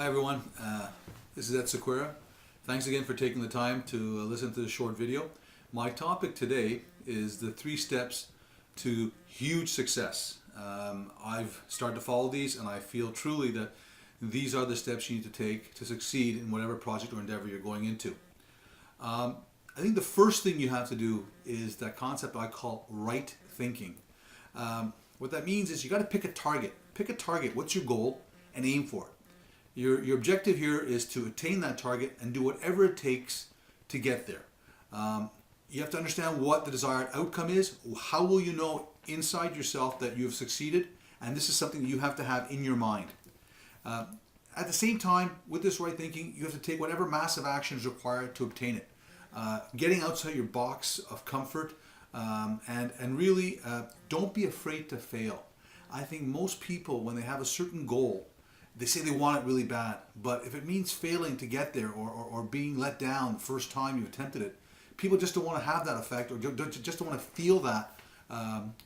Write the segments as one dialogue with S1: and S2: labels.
S1: Hi everyone, this is Ed Sequeira. Thanks again for taking the time to listen to this short video. My topic today is the 3 steps to huge success. I've started to follow these and I feel truly that these are the steps you need to take to succeed in whatever project or endeavor you're going into. I think the first thing you have to do is that concept I call right thinking. What that means is you got to pick a target. Pick a target, what's your goal, and aim for it. Your objective here is to attain that target and do whatever it takes to get there. You have to understand what the desired outcome is. How will you know inside yourself that you have succeeded? And this is something you have to have in your mind. At the same time, with this right thinking, you have to take whatever massive action is required to obtain it. Getting outside your box of comfort and really don't be afraid to fail. I think most people, when they have a certain goal, they say they want it really bad, but if it means failing to get there or being let down the first time you attempted it, people just don't want to have that effect or just don't want to feel that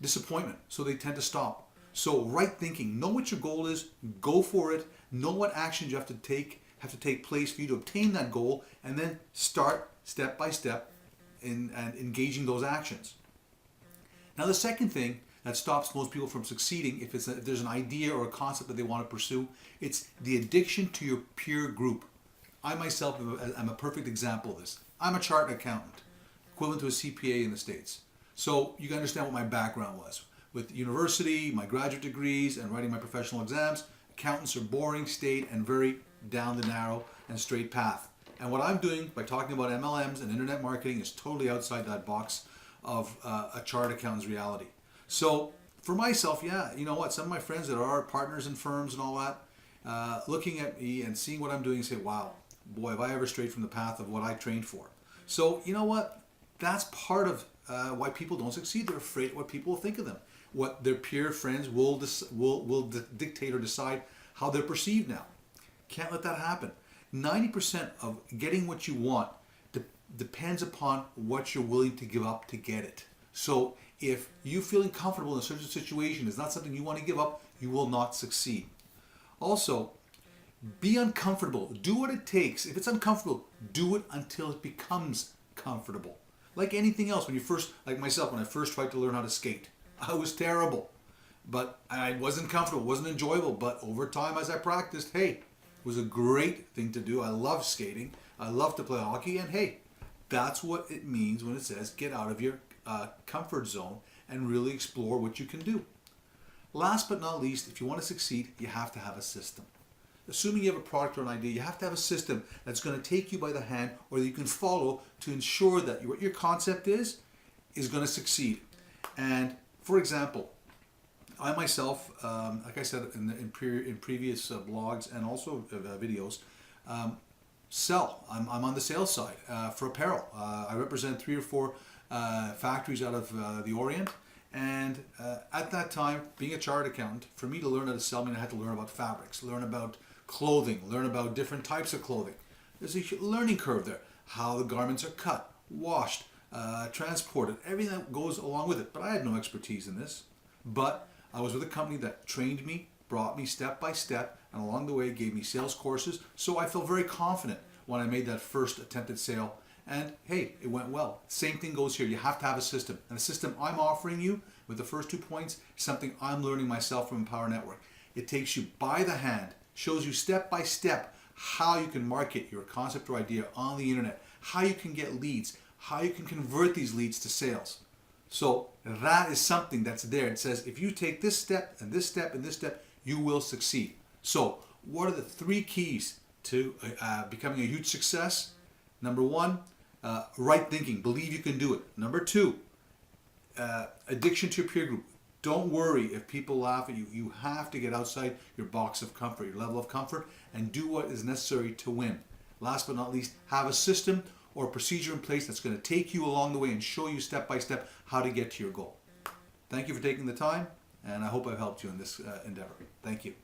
S1: disappointment, so they tend to stop. So right thinking, know what your goal is, go for it, know what actions you have to take place for you to obtain that goal, and then start step by step and engaging those actions. Now the second thing that stops most people from succeeding, if there's an idea or a concept that they want to pursue, it's the addiction to your peer group. I myself am a perfect example of this. I'm a chartered accountant, equivalent to a CPA in the States. So you can understand what my background was. With university, my graduate degrees, and writing my professional exams, accountants are boring, staid, and very down the narrow and straight path. And what I'm doing by talking about MLMs and internet marketing is totally outside that box of a chartered accountant's reality. So for myself, yeah, you know what, some of my friends that are partners in firms and all that, looking at me and seeing what I'm doing say, wow, boy, have I ever strayed from the path of what I trained for. So you know what, that's part of why people don't succeed. They're afraid of what people will think of them. What their peer friends will dictate or decide how they're perceived now. Can't let that happen. 90% of getting what you want depends upon what you're willing to give up to get it. So if you feeling comfortable in a certain situation is not something you want to give up, you will not succeed. Also, be uncomfortable. Do what it takes. If it's uncomfortable, do it until it becomes comfortable. Like anything else, like myself, when I first tried to learn how to skate, I was terrible. But I wasn't comfortable, it wasn't enjoyable. But over time, as I practiced, hey, it was a great thing to do. I love skating. I love to play hockey. And hey, that's what it means when it says get out of your comfort zone and really explore what you can do. Last but not least, if you want to succeed, you have to have a system. Assuming you have a product or an idea, you have to have a system that's going to take you by the hand or that you can follow to ensure that what your concept is going to succeed. And for example, I myself, like I said in previous blogs and also videos, sell. I'm on the sales side for apparel. I represent 3 or 4 factories out of the Orient, and at that time, being a chartered accountant, for me to learn how to sell, I had to learn about fabrics, learn about clothing, learn about different types of clothing. There's a learning curve there. How the garments are cut, washed, transported, everything that goes along with it. But I had no expertise in this. But I was with a company that trained me, brought me step by step, and along the way gave me sales courses. So I felt very confident when I made that first attempted sale. And hey, it went well. Same thing goes here. You have to have a system. And the system I'm offering you with the first 2 points is something I'm learning myself from Empower Network. It takes you by the hand, shows you step by step how you can market your concept or idea on the internet, how you can get leads, how you can convert these leads to sales. So that is something that's there. It says if you take this step and this step and this step, you will succeed. So what are the 3 keys to becoming a huge success? Number 1, right thinking. Believe you can do it. Number 2, addiction to your peer group. Don't worry if people laugh at you. You have to get outside your box of comfort, your level of comfort, and do what is necessary to win. Last but not least, have a system or a procedure in place that's going to take you along the way and show you step by step how to get to your goal. Thank you for taking the time, and I hope I've helped you in this endeavor. Thank you.